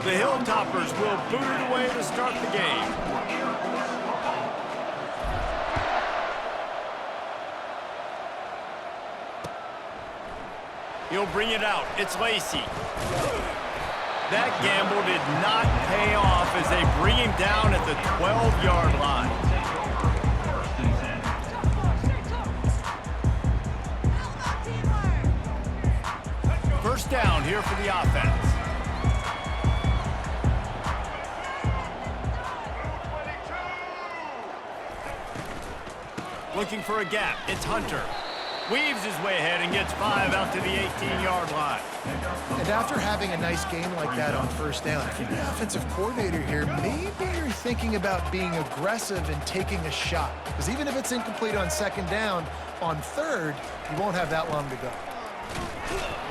The Hilltoppers will boot it away to start the game. He'll bring it out. It's Lacey. That gamble did not pay off as they bring him down at the 12-yard line. First down here for the offense. Looking for a gap. It's Hunter. Weaves his way ahead and gets 5 out to the 18-yard line. And after having a nice game like that on first down, if you're the offensive coordinator here, maybe you're thinking about being aggressive and taking a shot. Because even if it's incomplete on second down, on third, you won't have that long to go.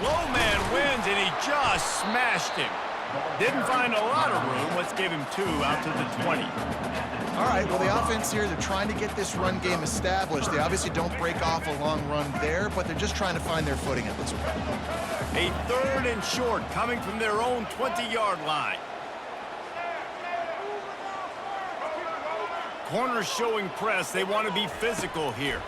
Low man wins, and he just smashed him. Didn't find a lot of room. Let's give him 2 out to the 20. All right, well, the offense here, they're trying to get this run game established. They obviously don't break off a long run there, but they're just trying to find their footing at this point. A 3rd and short coming from their own 20-yard line. Corners showing press. They want to be physical here.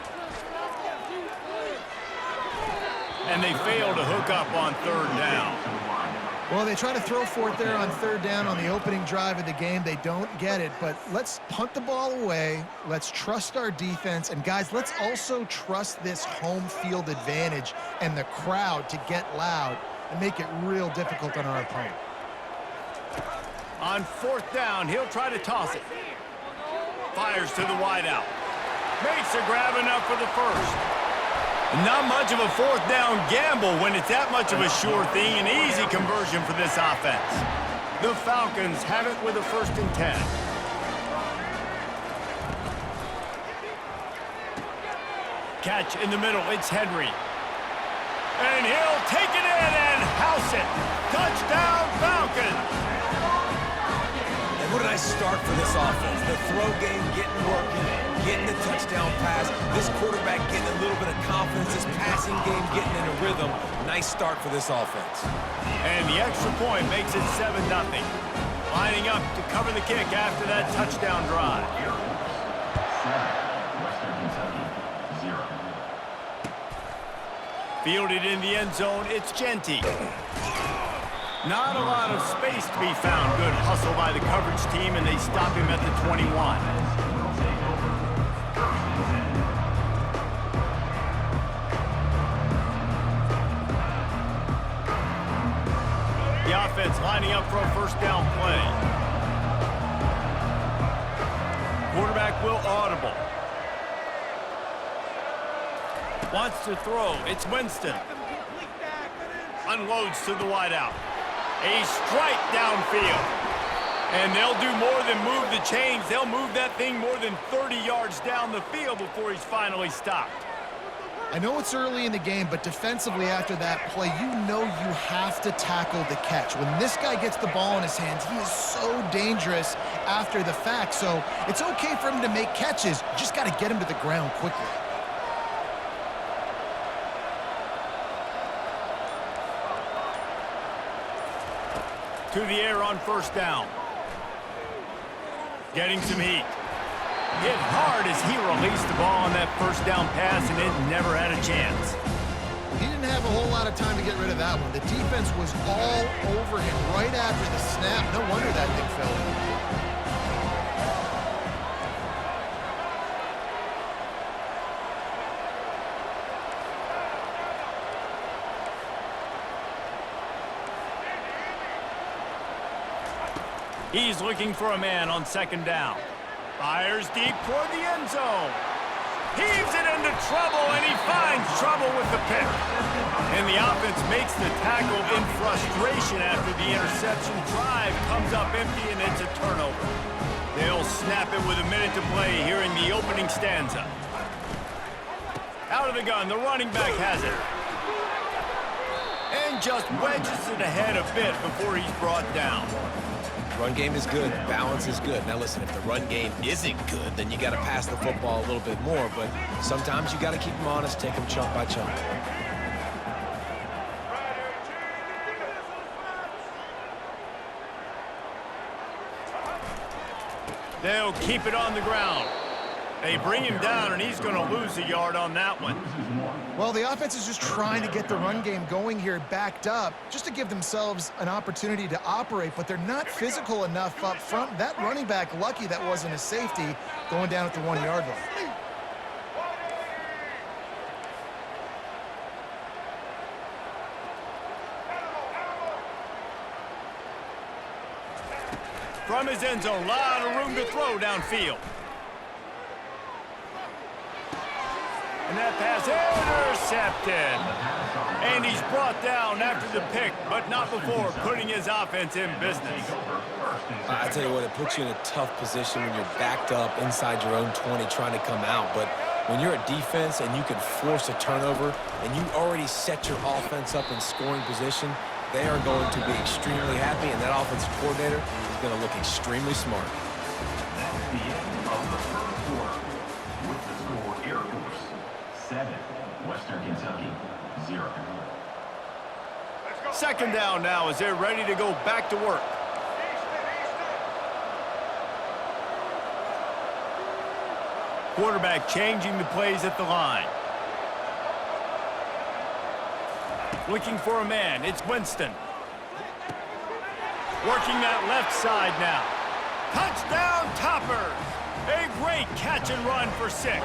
And they fail to hook up on 3rd down. Well, they try to throw for it there on 3rd down on the opening drive of the game. They don't get it, but let's punt the ball away. Let's trust our defense. And, guys, let's also trust this home field advantage and the crowd to get loud and make it real difficult on our opponent. On 4th down, he'll try to toss it. Fires to the wideout. Makes a grab enough for the first. Not much of a 4th down gamble when it's that much of a sure thing. An easy conversion for this offense. The Falcons have it with a 1st and 10. Catch in the middle. It's Henry. And he'll take it in and house it. Touchdown, Falcons. And what a nice start for this offense. The throw game getting working. Getting the touchdown pass. This quarterback getting a little bit of confidence. This passing game getting in a rhythm. Nice start for this offense. And the extra point makes it 7-0. Lining up to cover the kick after that touchdown drive. Fielded in the end zone, it's Genty. Not a lot of space to be found. Good hustle by the coverage team, and they stop him at the 21. The offense lining up for a 1st down play. Quarterback will audible. Wants to throw. It's Winston. Unloads to the wideout. A strike downfield. And they'll do more than move the chains. They'll move that thing more than 30 yards down the field before he's finally stopped. I know it's early in the game, but defensively after that play, you know you have to tackle the catch. When this guy gets the ball in his hands, he is so dangerous after the fact. So it's okay for him to make catches. You just got to get him to the ground quickly. To the air on 1st down. Getting some heat. Hit hard as he released the ball on that 1st down pass, and it never had a chance. He didn't have a whole lot of time to get rid of that one. The defense was all over him right after the snap. No wonder that thing fell in. He's looking for a man on 2nd down. Fires deep toward the end zone. Heaves it into trouble, and he finds trouble with the pick. And the offense makes the tackle in frustration after the interception. Drive comes up empty, and it's a turnover. They'll snap it with a minute to play here in the opening stanza. Out of the gun, the running back has it. And just wedges it ahead a bit before he's brought down. Run game is good. Balance is good. Now, listen, if the run game isn't good, then you got to pass the football a little bit more. But sometimes you got to keep them honest, take them chunk by chunk. They'll keep it on the ground. They bring him down, and he's going to lose a yard on that one. Well, the offense is just trying to get the run game going here, backed up, just to give themselves an opportunity to operate, but they're not physical enough up front. That running back, lucky that wasn't a safety, going down at the 1-yard line. From his end zone, lot of room to throw downfield. And that pass intercepted. And he's brought down after the pick, but not before putting his offense in business. I tell you what, it puts you in a tough position when you're backed up inside your own 20 trying to come out. But when you're a defense and you can force a turnover and you already set your offense up in scoring position, they are going to be extremely happy, and that offensive coordinator is going to look extremely smart. That's the end of the first quarter. With the score, Air Force 7, Western Kentucky 0. Second down now as they're ready to go back to work. Quarterback changing the plays at the line. Looking for a man, it's Winston. Working that left side now. Touchdown Toppers! A great catch and run for 6.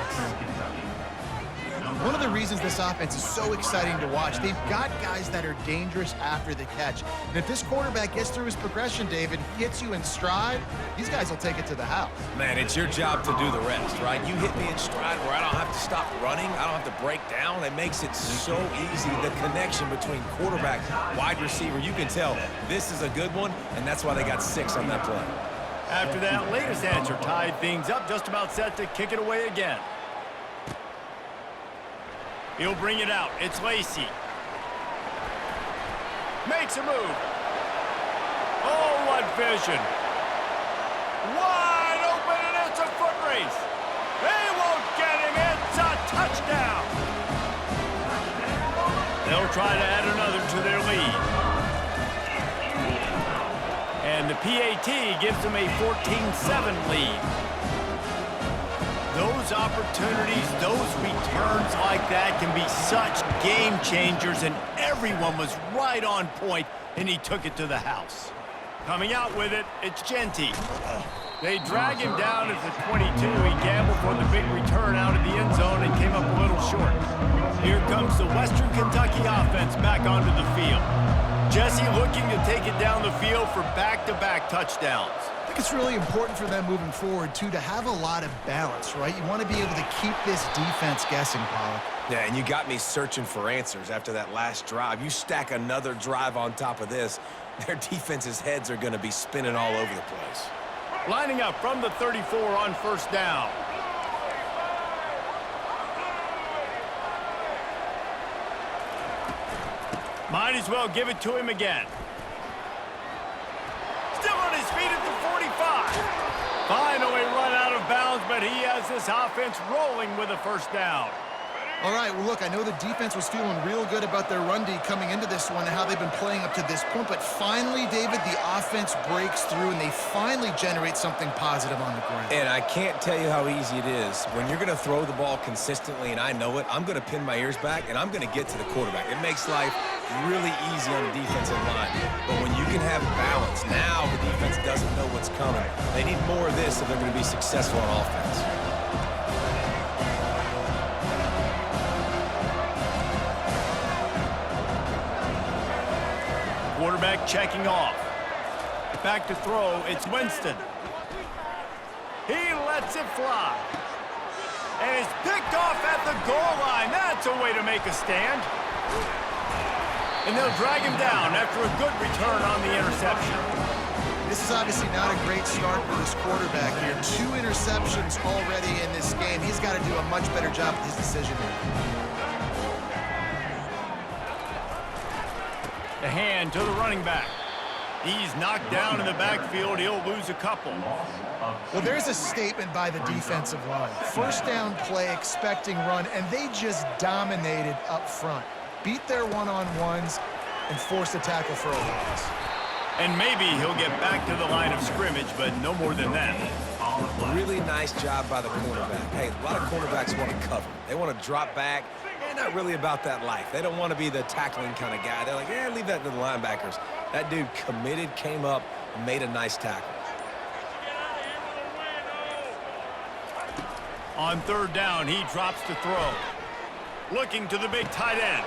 One of the reasons this offense is so exciting to watch, they've got guys that are dangerous after the catch. And if this quarterback gets through his progression, David, hits you in stride, these guys will take it to the house. Man, it's your job to do the rest, right? You hit me in stride where I don't have to stop running. I don't have to break down. It makes it so easy. The connection between quarterback, wide receiver, you can tell this is a good one, and that's why they got 6 on that play. After that latest answer tied things up, just about set to kick it away again. He'll bring it out. It's Lacy. Makes a move. Oh, what vision. Wide open, and it's a foot race. They won't get him. It's a touchdown. They'll try to add another to their lead. And the PAT gives them a 14-7 lead. Those opportunities, those returns like that can be such game changers, and everyone was right on point, and he took it to the house. Coming out with it, it's Genty. They drag him down at the 22. He gambled for the big return out of the end zone and came up a little short. Here comes the Western Kentucky offense back onto the field. Jesse looking to take it down the field for back-to-back touchdowns. I think it's really important for them moving forward, too, to have a lot of balance, right? You want to be able to keep this defense guessing, Pollock. Yeah, and you got me searching for answers after that last drive. You stack another drive on top of this, their defense's heads are going to be spinning all over the place. Lining up from the 34 on first down. Might as well give it to him again. Still on his feet at the 45. Finally run out of bounds, but he has this offense rolling with a first down. All right, well, look, I know the defense was feeling real good about their run D coming into this one and how they've been playing up to this point, but finally, David, the offense breaks through and they finally generate something positive on the ground. And I can't tell you how easy it is. When you're going to throw the ball consistently, and I know it, I'm going to pin my ears back, and I'm going to get to the quarterback. It makes life really easy on the defensive line. But when you can have balance, now the defense doesn't know what's coming. They need more of this if they're going to be successful on offense. Quarterback checking off. Back to throw, it's Winston. He lets it fly. And it's picked off at the goal line. That's a way to make a stand. And they'll drag him down after a good return on the interception. This is obviously not a great start for this quarterback here. 2 interceptions already in this game. He's got to do a much better job with his decision-making. The hand to the running back. He's knocked down in the backfield. He'll lose a couple. Well, there's a statement by the defensive line. First down play, expecting run, and they just dominated up front. Beat their one-on-ones and forced a tackle for a loss. And maybe he'll get back to the line of scrimmage, but no more than that. on the play. Really nice job by the cornerback. Hey, a lot of cornerbacks want to cover. They want to drop back. They're not really about that life. They don't want to be the tackling kind of guy. They're like, yeah, leave that to the linebackers. That dude committed, came up, made a nice tackle. On third down, he drops to throw. Looking to the big tight end.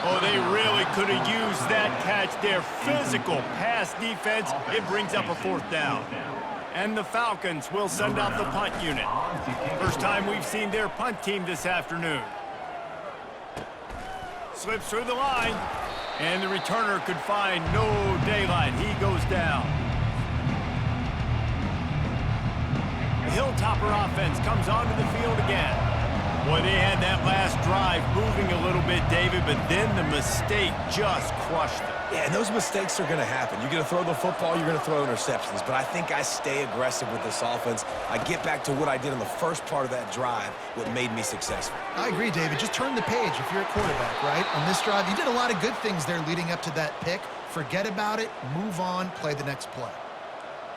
Oh, they really could have used that catch. Their physical pass defense, it brings up a fourth down. And the Falcons will send out the punt unit. First time we've seen their punt team this afternoon. Slips through the line, and the returner could find no daylight. He goes down. The Hilltopper offense comes onto the field again. Boy, they had that last drive moving a little bit, David, but then the mistake just crushed them. Yeah, and those mistakes are going to happen. You're going to throw the football, you're going to throw interceptions. But I think I stay aggressive with this offense. I get back to what I did in the first part of that drive, what made me successful. I agree, David. Just turn the page if you're a quarterback, right? On this drive, you did a lot of good things there leading up to that pick. Forget about it, move on, play the next play.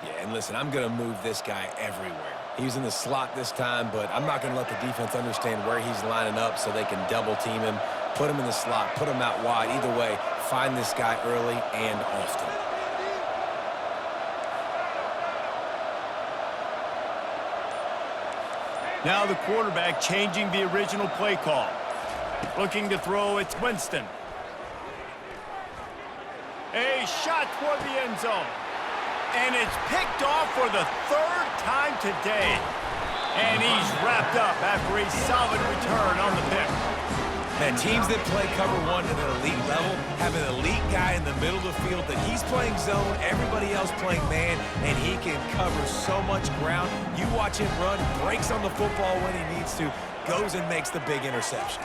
Yeah, and listen, I'm going to move this guy everywhere. He's in the slot this time, but I'm not going to let the defense understand where he's lining up so they can double team him, put him in the slot, put him out wide. Either way, find this guy early and often. Now the quarterback changing the original play call. Looking to throw, it's Winston. A shot toward the end zone. And it's picked off for the third time today. And he's wrapped up after a solid return on the pick. Man, teams that play cover one at an elite level have an elite guy in the middle of the field that he's playing zone, everybody else playing man, and he can cover so much ground. You watch him run, breaks on the football when he needs to, goes and makes the big interception.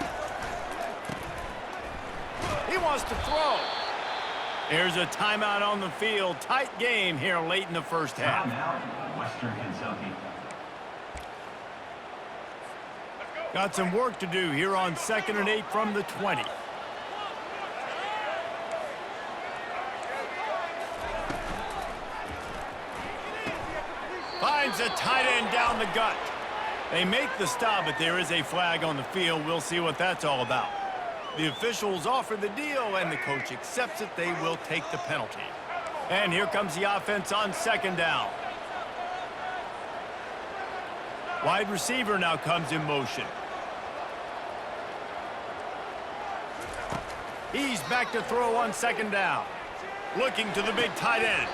He wants to throw. There's a timeout on the field. Tight game here late in the first half. Timeout, Western Kentucky. Got some work to do here on 2nd and 8 from the 20. Finds a tight end down the gut. They make the stop, but there is a flag on the field. We'll see what that's all about. The officials offer the deal, and the coach accepts it. They will take the penalty. And here comes the offense on 2nd down. Wide receiver now comes in motion. He's back to throw on 2nd down. Looking to the big tight end.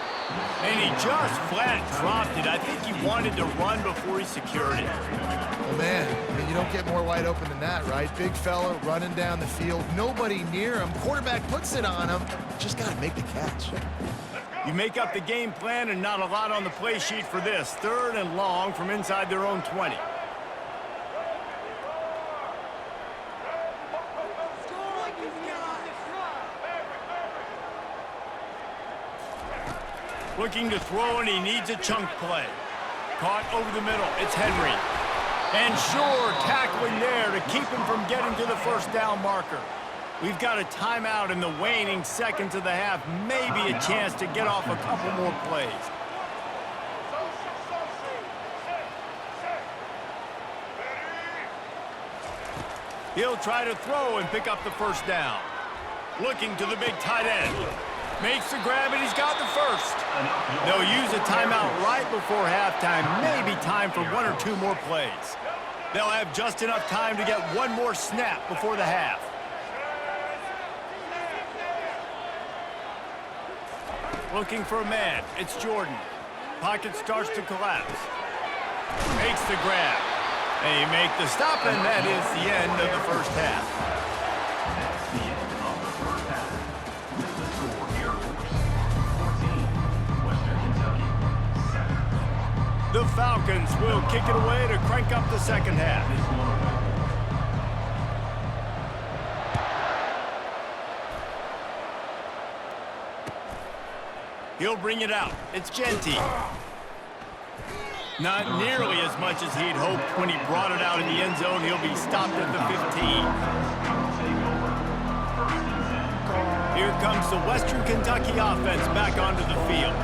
And he just flat dropped it. I think he wanted to run before he secured it. Oh, man, I mean, you don't get more wide open than that, right? Big fella running down the field, nobody near him. Quarterback puts it on him. Just got to make the catch. You make up the game plan and not a lot on the play sheet for this. 3rd and long from inside their own 20. Looking to throw, and he needs a chunk play. Caught over the middle. It's Henry. And sure, tackling there to keep him from getting to the first down marker. We've got a timeout in the waning seconds of the half. Maybe a chance to get off a couple more plays. He'll try to throw and pick up the first down. Looking to the big tight end. Makes the grab, and he's got the first. They'll use a timeout right before halftime. Maybe time for 1 or 2 more plays. They'll have just enough time to get 1 more snap before the half. Looking for a man. It's Jordan. Pocket starts to collapse. Makes the grab. They make the stop, and that is the end of the first half. That's the end of the first half. With the score, Air Force 14, Western Kentucky 7. The Falcons will kick it away to crank up the second half. This one away. He'll bring it out. It's Genty. Not nearly as much as he'd hoped when he brought it out in the end zone. He'll be stopped at the 15. Here comes the Western Kentucky offense back onto the field.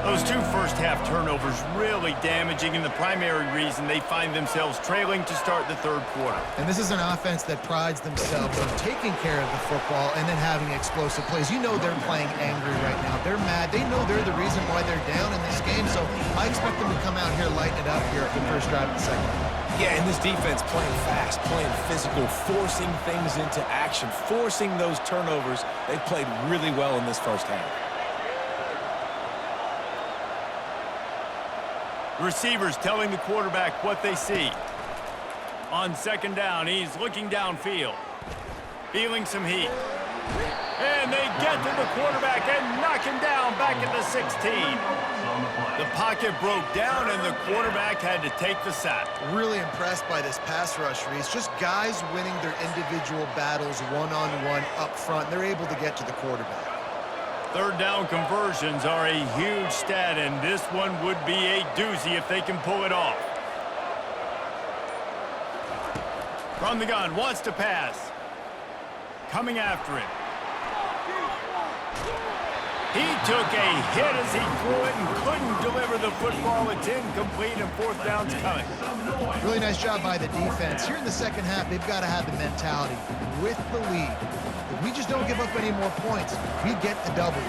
Those two first-half turnovers really damaging, and the primary reason they find themselves trailing to start the third quarter. And this is an offense that prides themselves on taking care of the football and then having explosive plays. You know they're playing angry right now. They're mad. They know they're the reason why they're down in this game, so I expect them to come out here, lighten it up here at the first drive of the second half. Yeah, and this defense playing fast, playing physical, forcing things into action, forcing those turnovers. They played really well in this first half. Receivers telling the quarterback what they see. On second down, he's looking downfield. Feeling some heat. And they get to the quarterback and knock him down back at the 16. The pocket broke down and the quarterback had to take the sack. Really impressed by this pass rush, Reese. Just guys winning their individual battles one-on-one up front. They're able to get to the quarterback. Third down conversions are a huge stat, and this one would be a doozy if they can pull it off. From the gun, wants to pass. Coming after it. He took a hit as he threw it and couldn't deliver the football. It's incomplete, and fourth down's coming. Really nice job by the defense. Here in the second half, they've got to have the mentality with the lead. If we just don't give up any more points, we get the W.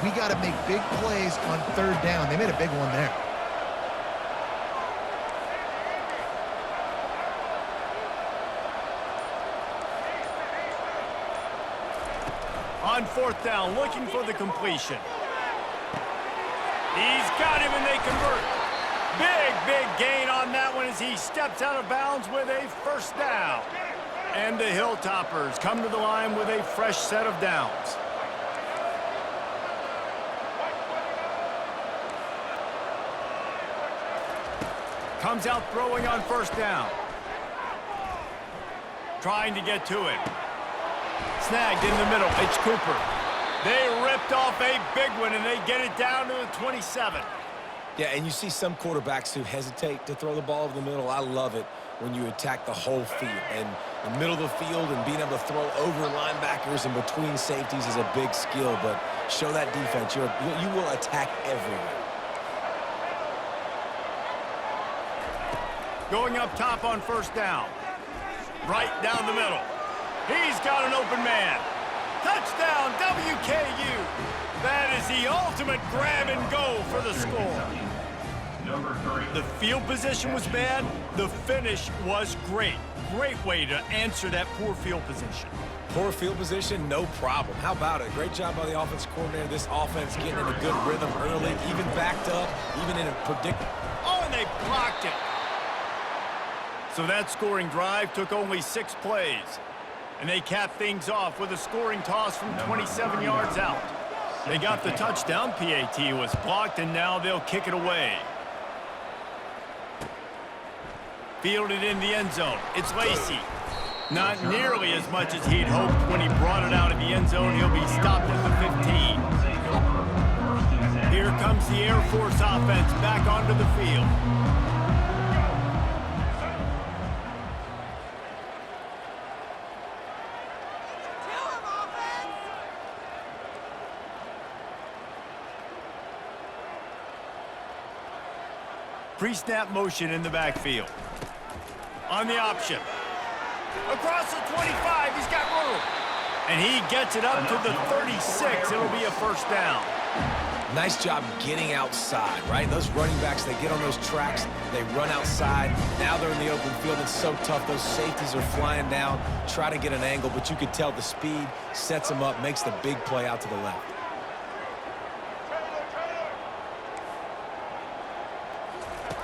We got to make big plays on third down. They made a big one there. On fourth down, looking for the completion. He's got him, and they convert. Big gain on that one as he steps out of bounds with a first down. And the Hilltoppers come to the line with a fresh set of downs. Comes out throwing on first down. Trying to get to it. Snagged in the middle. It's Cooper. They ripped off a big one, and they get it down to the 27. Yeah, and you see some quarterbacks who hesitate to throw the ball over the middle. I love it when you attack the whole field. And the middle of the field and being able to throw over linebackers and between safeties is a big skill. But show that defense. You will attack everywhere. Going up top on first down. Right down the middle. He's got an open man. Touchdown, WKU. That is the ultimate grab and go for the score. The field position was bad. The finish was great. Great way to answer that poor field position. Poor field position, no problem. How about it? Great job by the offensive coordinator. This offense getting in a good rhythm early, even backed up, even in a predictable. Oh, and they blocked it. So that scoring drive took only 6 plays. And they capped things off with a scoring toss from 27 yards out. They got the touchdown. PAT was blocked, and now they'll kick it away. Fielded in the end zone. It's Lacey. Not nearly as much as he'd hoped when he brought it out of the end zone. He'll be stopped at the 15. Here comes the Air Force offense back onto the field. Pre-snap motion in the backfield. On the option. Across the 25, he's got room. And he gets it up to the 36. It'll be a first down. Nice job getting outside, right? Those running backs, they get on those tracks, they run outside. Now they're in the open field. It's so tough. Those safeties are flying down, try to get an angle, but you could tell the speed sets them up, makes the big play out to the left.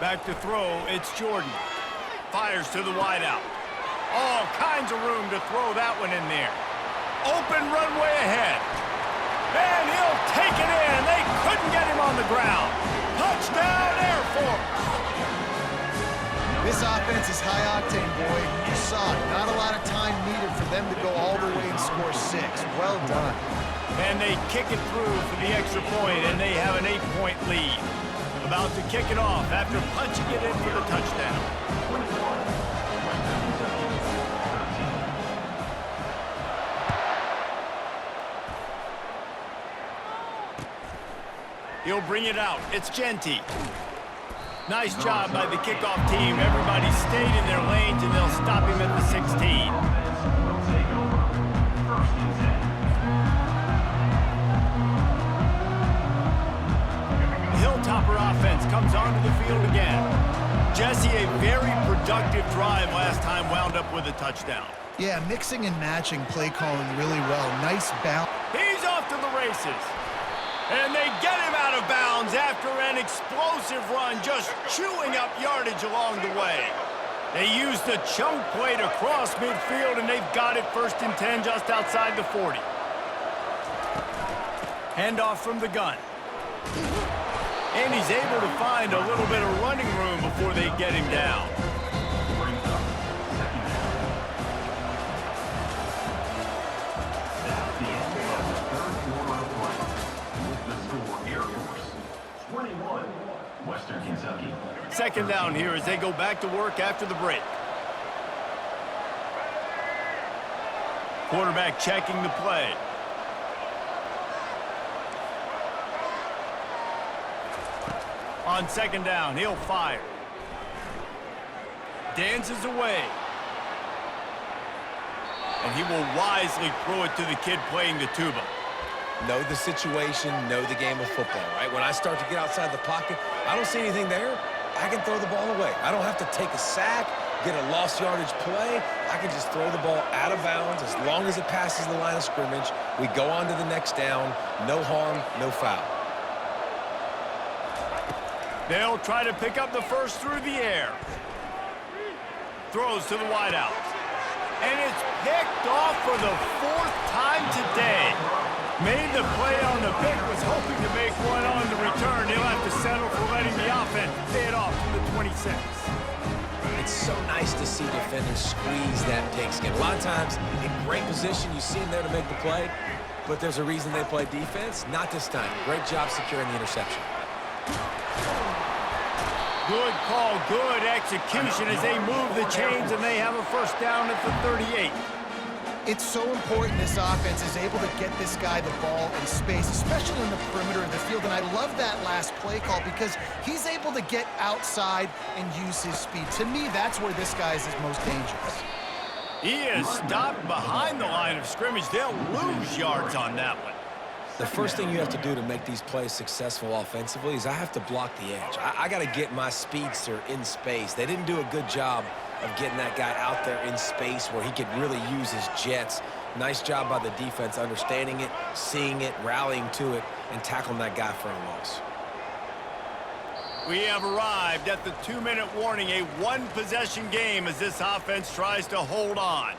Back to throw, it's Jordan. Fires to the wideout. All kinds of room to throw that one in there. Open runway ahead. And he'll take it in. They couldn't get him on the ground. Touchdown, Air Force. This offense is high octane, boy. You saw it. Not a lot of time needed for them to go all the way and score 6. Well done. And they kick it through for the extra point, and they have an 8-point lead. About to kick it off after punching it in for the touchdown. He'll bring it out. It's Genty. Nice job by the kickoff team. Everybody stayed in their lanes, and they'll stop him at the 16. Will take over. First and 10. Hilltopper offense comes onto the field again. Jesse, a very productive drive last time, wound up with a touchdown. Yeah, mixing and matching play calling really well. Nice bounce. He's off to the races. And they get him out of bounds after an explosive run, just chewing up yardage along the way. They used the chunk play to cross midfield, and they've got it 1st and 10 just outside the 40. Handoff from the gun. And he's able to find a little bit of running room before they get him down. Brings up second down. That's the end of the third quarter of play. With the score, Air Force 21, Western Kentucky. 2nd down here as they go back to work after the break. Quarterback checking the play. On 2nd down, he'll fire. Dances away. And he will wisely throw it to the kid playing the tuba. Know the situation, know the game of football, right? When I start to get outside the pocket, I don't see anything there, I can throw the ball away. I don't have to take a sack, get a lost yardage play. I can just throw the ball out of bounds as long as it passes the line of scrimmage. We go on to the next down. No harm, no foul. They'll try to pick up the first through the air. Throws to the wideout. And it's picked off for the 4th time today. Made the play on the pick, was hoping to make one on the return. He'll have to settle for letting the offense pay it off from the 26. It's so nice to see defenders squeeze that pigskin. A lot of times, in great position, you see them there to make the play, but there's a reason they play defense. Not this time. Great job securing the interception. Good call, good execution as they move the chains, and they have a 1st down at the 38. It's so important this offense is able to get this guy the ball in space, especially in the perimeter of the field. And I love that last play call because he's able to get outside and use his speed. To me, that's where this guy is his most dangerous. He is stopped behind the line of scrimmage. They'll lose yards on that one. The first thing you have to do to make these plays successful offensively is I have to block the edge. I got to get my speedster in space. They didn't do a good job of getting that guy out there in space where he could really use his jets. Nice job by the defense understanding it, seeing it, rallying to it, and tackling that guy for a loss. We have arrived at the 2-minute warning, a 1-possession game as this offense tries to hold on.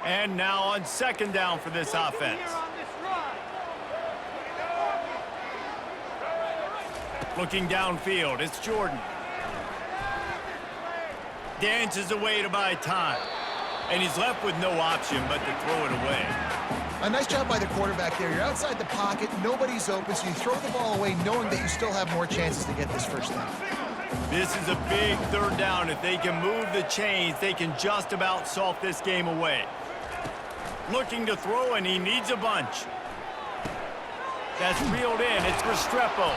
And now on 2nd down for this offense. Looking downfield, it's Jordan. Dances away to buy time. And he's left with no option but to throw it away. A nice job by the quarterback there. You're outside the pocket, nobody's open, so you throw the ball away knowing that you still have more chances to get this 1st down. This is a big 3rd down. If they can move the chains, they can just about salt this game away. Looking to throw, and he needs a bunch. That's reeled in. It's Restrepo.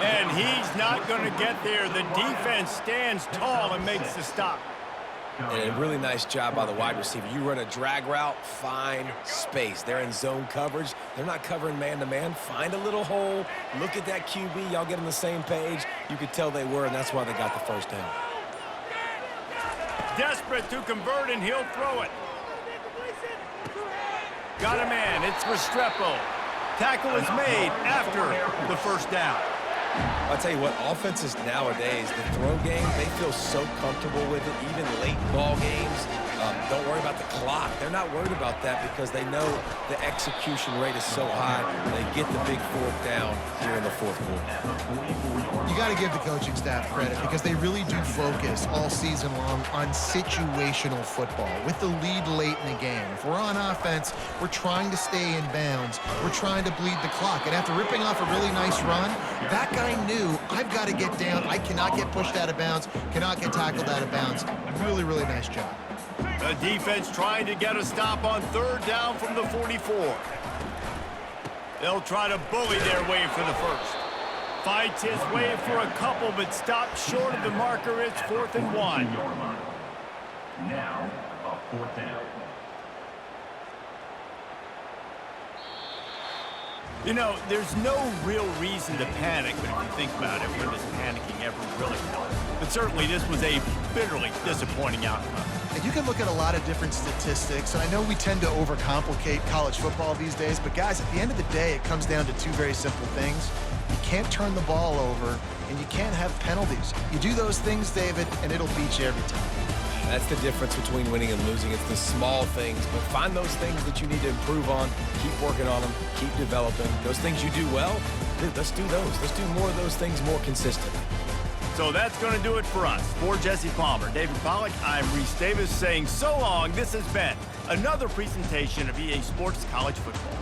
And he's not going to get there. The defense stands tall and makes the stop. And a really nice job by the wide receiver. You run a drag route, find space. They're in zone coverage. They're not covering man-to-man. Find a little hole. Look at that QB. Y'all get on the same page. You could tell they were, and that's why they got the 1st down. Desperate to convert, and he'll throw it. Got a man. It's Restrepo. Tackle is made after the 1st down. I'll tell you what, offenses nowadays, the throw game, they feel so comfortable with it, even late ball games. Don't worry about the clock. They're not worried about that because they know the execution rate is so high. They get the big 4th down here in the 4th quarter. You got to give the coaching staff credit because they really do focus all season long on situational football with the lead late in the game. If we're on offense, we're trying to stay in bounds. We're trying to bleed the clock. And after ripping off a really nice run, that guy knew, I've got to get down. I cannot get pushed out of bounds, cannot get tackled out of bounds. Really, really nice job. The defense trying to get a stop on third down from the 44. They'll try to bully their way for the first. Fights his way for a couple, but stops short of the marker. It's 4th and 1. Now, a 4th down. You know, there's no real reason to panic, but if you think about it, when does panicking ever really help? But certainly this was a bitterly disappointing outcome. And you can look at a lot of different statistics, and I know we tend to overcomplicate college football these days, but guys, at the end of the day, it comes down to two very simple things. You can't turn the ball over, and you can't have penalties. You do those things, David, and it'll beat you every time. That's the difference between winning and losing. It's the small things, but find those things that you need to improve on, keep working on them, keep developing. Those things you do well, dude, let's do those. Let's do more of those things more consistently. So that's going to do it for us. For Jesse Palmer, David Pollack, I'm Reese Davis saying so long. This has been another presentation of EA Sports College Football.